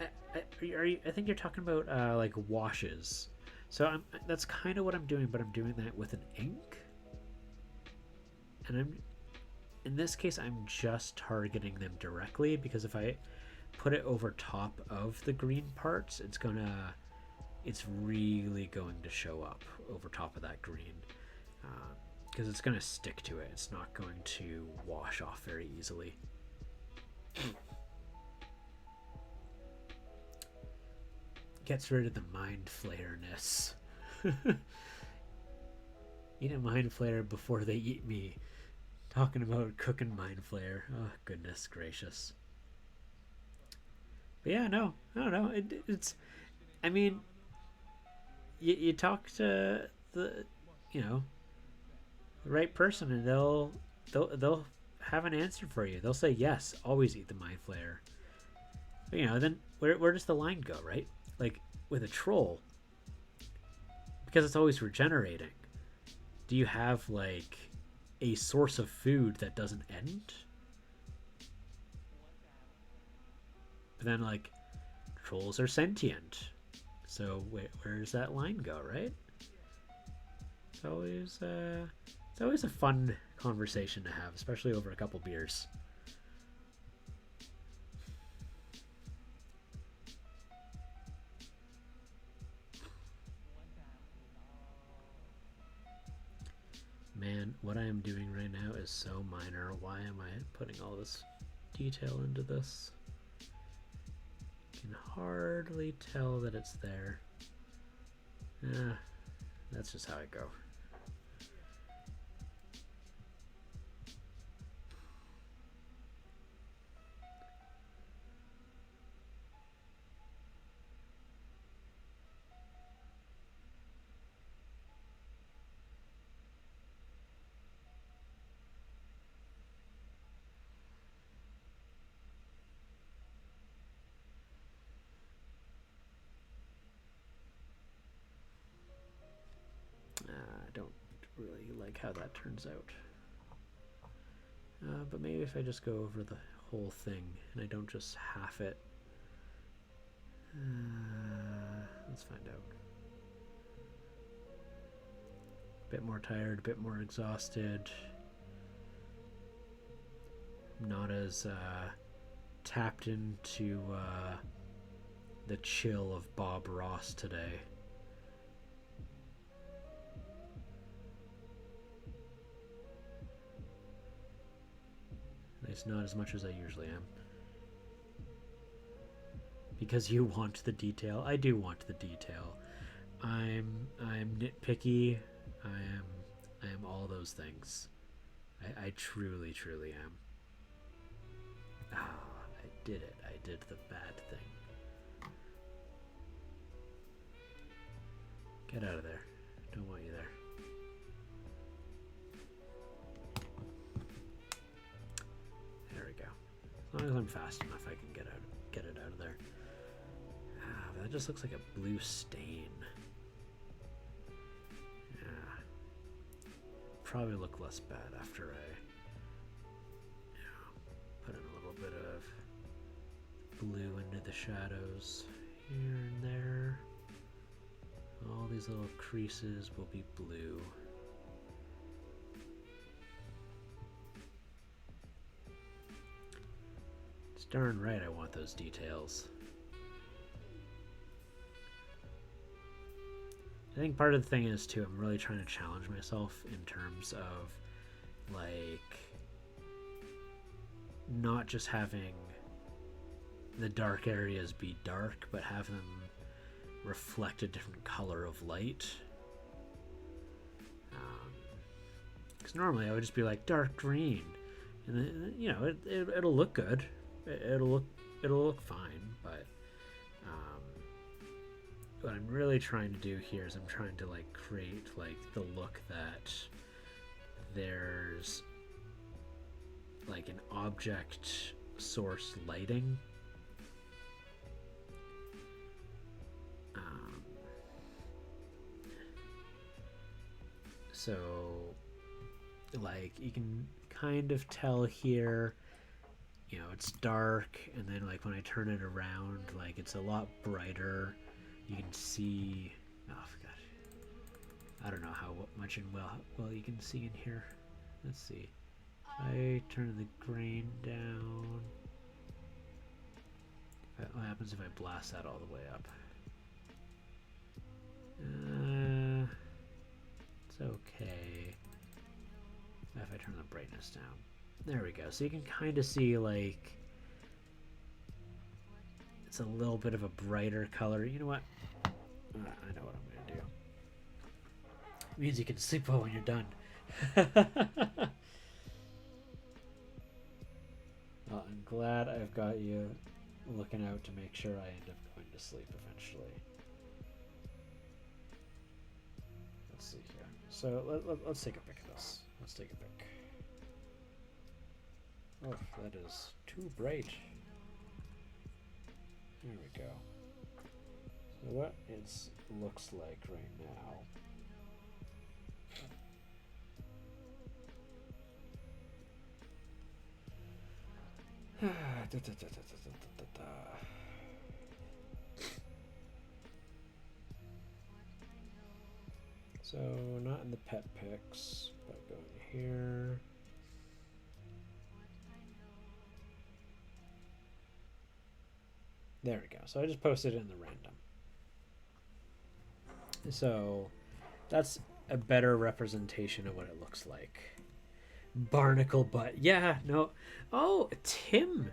I think you're talking about like washes. So that's kind of what I'm doing, but I'm doing that with an ink. And in this case, I'm just targeting them directly, because if I put it over top of the green parts, it's really going to show up over top of that green, because it's going to stick to it. It's not going to wash off very easily. Gets rid of the mind flayerness. Eat a mind flayer before they eat me. Talking about cooking mind flayer. Oh, goodness gracious. But yeah, no, I don't know. It's, I mean, you talk to the, the right person, and they'll have an answer for you. They'll say yes, always eat the mind flayer. But, then where does the line go, right? Like with a troll, because it's always regenerating. Do you have like a source of food that doesn't end? But then, like, trolls are sentient, so where does that line go, right? It's always a fun conversation to have, especially over a couple beers. Man, what I am doing right now is so minor. Why am I putting all this detail into this? Can hardly tell that it's there. That's just how I go. I don't really like how that turns out. But maybe if I just go over the whole thing and I don't just half it. Let's find out. A bit more tired, a bit more exhausted. Not as tapped into the chill of Bob Ross today. It's not as much as I usually am. Because you want the detail. I do want the detail. I'm nitpicky. I am all those things. I truly, truly am. I did it. I did the bad thing. Get out of there. Don't want you there. There we go. As long as I'm fast enough, I can get it out of there. But that just looks like a blue stain. Yeah. Probably look less bad after I put in a little bit of blue into the shadows here and there. All these little creases will be blue. It's darn right I want those details. I think part of the thing is too, I'm really trying to challenge myself in terms of like not just having the dark areas be dark, but have them reflect a different color of light. Because normally I would just be like dark green, and then, it'll look good. It'll look fine, but what I'm really trying to do here is I'm trying to like create like the look that there's like an object source lighting. So like you can kind of tell here, it's dark, and then like when I turn it around, like it's a lot brighter. You can see, oh god, I don't know how much well you can see in here. Let's see. I turn the grain down. What happens if I blast that all the way up? It's okay. If I turn the brightness down. There we go. So you can kind of see, like, it's a little bit of a brighter color. You know what? I know what I'm going to do. It means you can sleep well when you're done. Well, I'm glad I've got you looking out to make sure I end up going to sleep eventually. Let's see here. So let's take a pic of this. Let's take a pic. Oh, that is too bright. There we go. So what it looks like right now. So not in the pet pics, but going here. There we go. So I just posted it in the random. So that's a better representation of what it looks like. Barnacle butt. Yeah, no. Oh, Tim.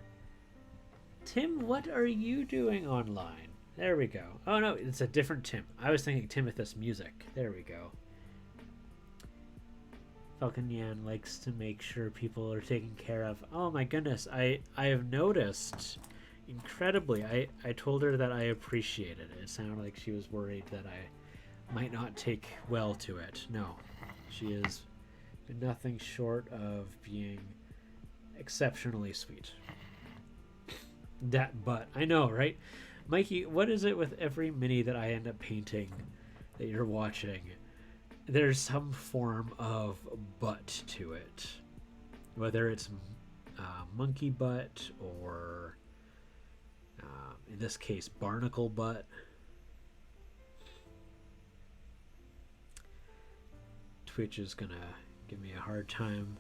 Tim, what are you doing online? There we go. Oh, no, it's a different Tim. I was thinking Timothus Music. There we go. Falcon Yan likes to make sure people are taken care of. Oh, my goodness. I have noticed... Incredibly, I told her that I appreciated it. It sounded like she was worried that I might not take well to it. No, she is nothing short of being exceptionally sweet. That butt, I know, right? Mikey, what is it with every mini that I end up painting that you're watching? There's some form of butt to it. Whether it's monkey butt or... in this case, barnacle butt. Twitch is gonna give me a hard time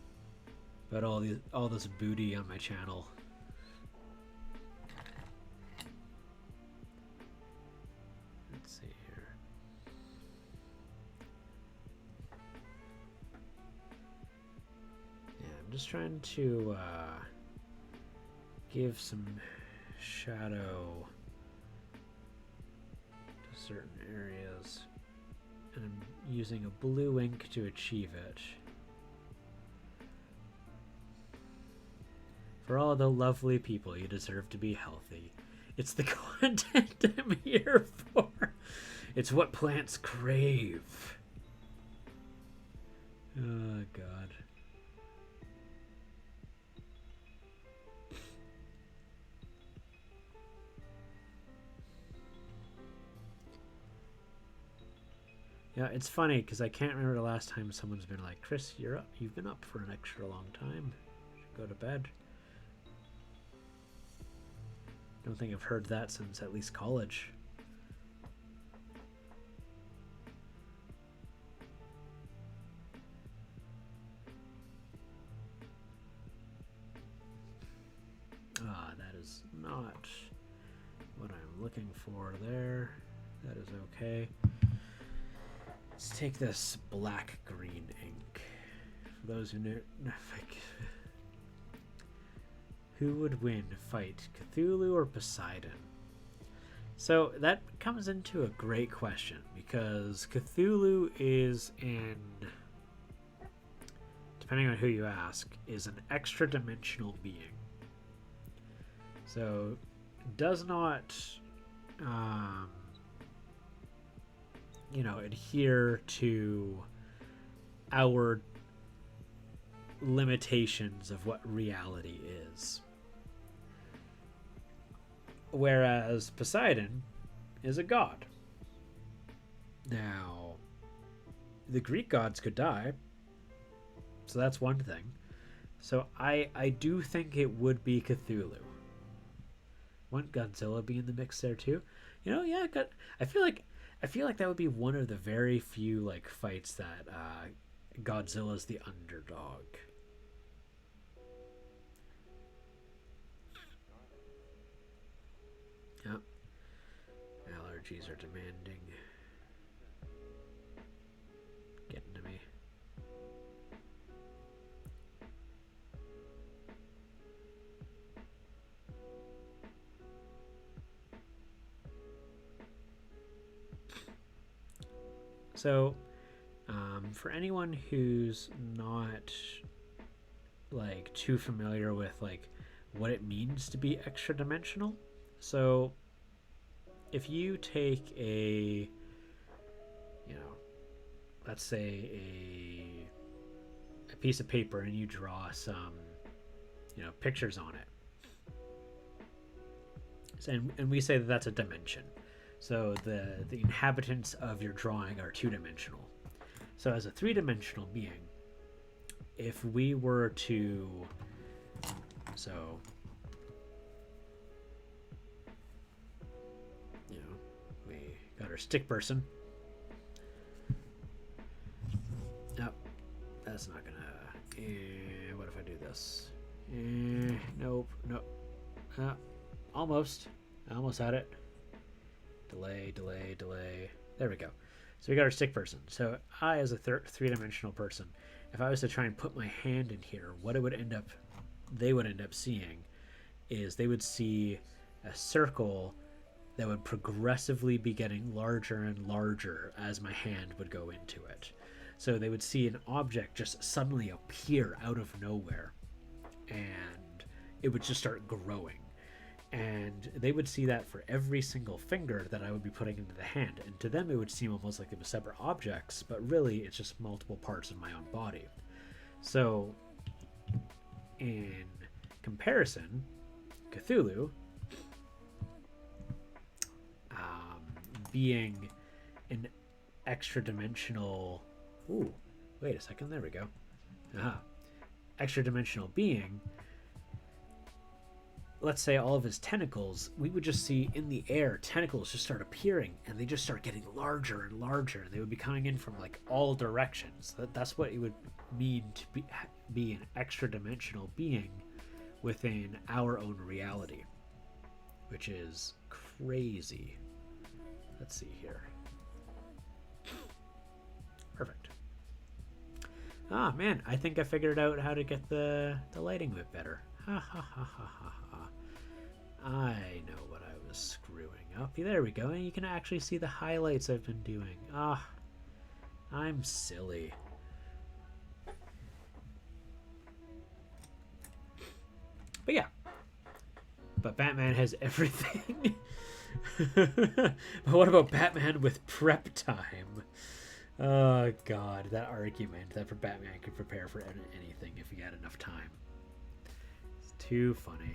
about all this booty on my channel. Let's see here. Yeah, I'm just trying to give some shadow to certain areas, and I'm using a blue ink to achieve it. For all the lovely people, you deserve to be healthy. It's the content I'm here for. It's what plants crave. Oh, God. Yeah, it's funny because I can't remember the last time someone's been like, Chris, you're up. You've been up for an extra long time. You should go to bed. I don't think I've heard that since at least college. Ah, that is not what I'm looking for there. That is okay. Let's take this black green ink. For those who know, who would win, fight Cthulhu or Poseidon? So that comes into a great question because Cthulhu is depending on who you ask, is an extra dimensional being. So does not adhere to our limitations of what reality is. Whereas Poseidon is a god. Now, the Greek gods could die, so that's one thing. So I do think it would be Cthulhu. Wouldn't Godzilla be in the mix there too? Yeah, I feel like that would be one of the very few fights that Godzilla's the underdog. allergies are demanding. Getting to me. So, for anyone who's not like too familiar with like what it means to be extra dimensional, so if you take a, you know, let's say a piece of paper and you draw some, you know, pictures on it, and we say that that's a dimension. So the inhabitants of your drawing are two-dimensional. So as a three-dimensional being, if we were to, so, you know, we got our stick person. No, that's not gonna, what if I do this? Nope, nope. Almost. I almost had it. Delay, delay, delay. There we go. So we got our stick person. So I, as a three-dimensional person, if I was to try and put my hand in here, what it would end up, they would end up seeing is they would see a circle that would progressively be getting larger and larger as my hand would go into it. So they would see an object just suddenly appear out of nowhere, and it would just start growing. And they would see that for every single finger that I would be putting into the hand. And to them, it would seem almost like they were separate objects, but really it's just multiple parts of my own body. So, in comparison, Cthulhu, being an extra-dimensional... Ooh, wait a second, there we go. Extra-dimensional being... Let's say all of his tentacles, we would just see in the air tentacles just start appearing, and they just start getting larger and larger. They would be coming in from like all directions. That's what it would mean to be an extra dimensional being within our own reality, which is crazy. Let's see here. Perfect. Ah, man, I think I figured out how to get the lighting a bit better. Ha ha ha ha ha ha. I know what I was screwing up. There we go. And you can actually see the highlights I've been doing. Ah, I'm silly. But yeah. But Batman has everything. But what about Batman with prep time? Oh, God. That argument that for Batman could prepare for anything if he had enough time. Too funny.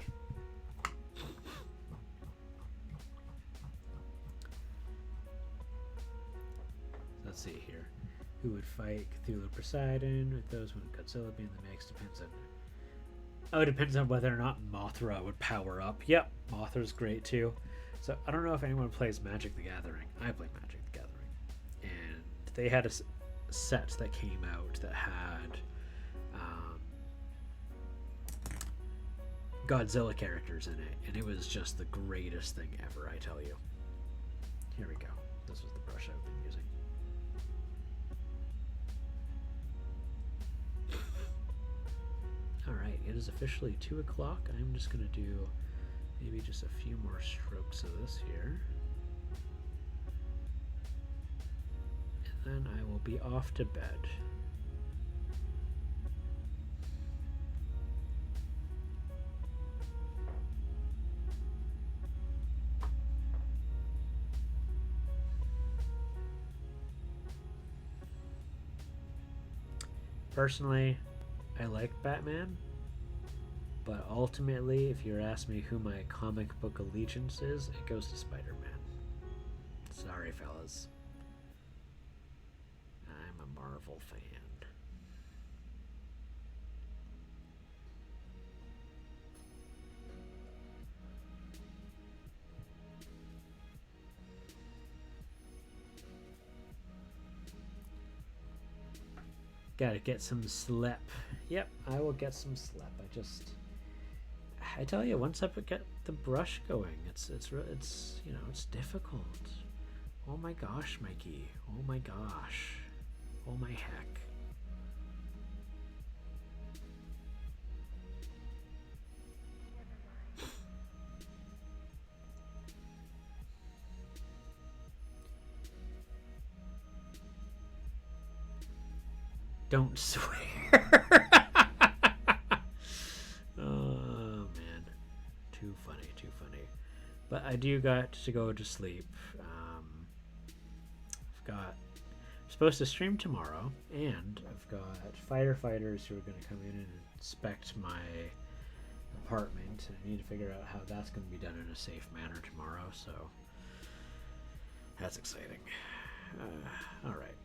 Let's see here. Who would fight Cthulhu Poseidon? With those when Godzilla being the mix depends on... Oh, it depends on whether or not Mothra would power up. Yep, Mothra's great too. So I don't know if anyone plays Magic the Gathering. I play Magic the Gathering. And they had a set that came out that had... Godzilla characters in it, and it was just the greatest thing ever, I tell you. Here we go. This was the brush I've been using. Alright, it is officially 2 o'clock. I'm just going to do maybe just a few more strokes of this here. And then I will be off to bed. Personally, I like Batman, but ultimately, if you're asking me who my comic book allegiance is, it goes to Spider-Man. Sorry, fellas. I'm a Marvel fan. Gotta get some sleep. Yep, I will get some sleep. I tell you, once I get the brush going, it's you know, it's difficult. Oh my gosh, Mikey. Oh my gosh. Oh my heck. Don't swear. Oh man, too funny, too funny. But I do got to go to sleep. I've got supposed to stream tomorrow, and I've got firefighters who are going to come in and inspect my apartment, and I need to figure out how that's going to be done in a safe manner tomorrow. So that's exciting. All right.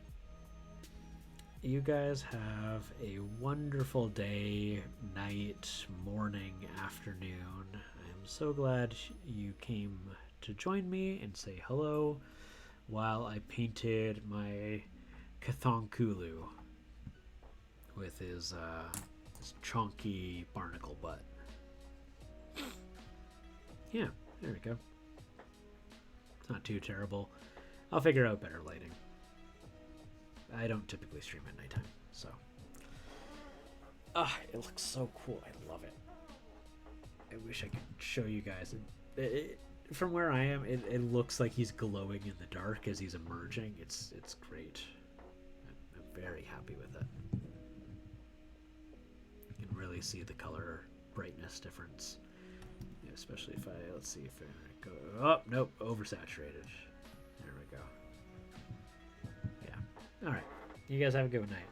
You guys have a wonderful day, night, morning, afternoon. I'm so glad you came to join me and say hello while I painted my Cthulhu with his chonky barnacle butt. Yeah, there we go. It's not too terrible. I'll figure out better lighting. I don't typically stream at nighttime, so. It looks so cool. I love it. I wish I could show you guys. From where I am, it looks like he's glowing in the dark as he's emerging. It's great. I'm very happy with it. You can really see the color brightness difference. Yeah, especially if let's see if I go, oh, nope, oversaturated. There we go. All right. You guys have a good night.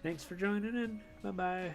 Thanks for joining in. Bye-bye.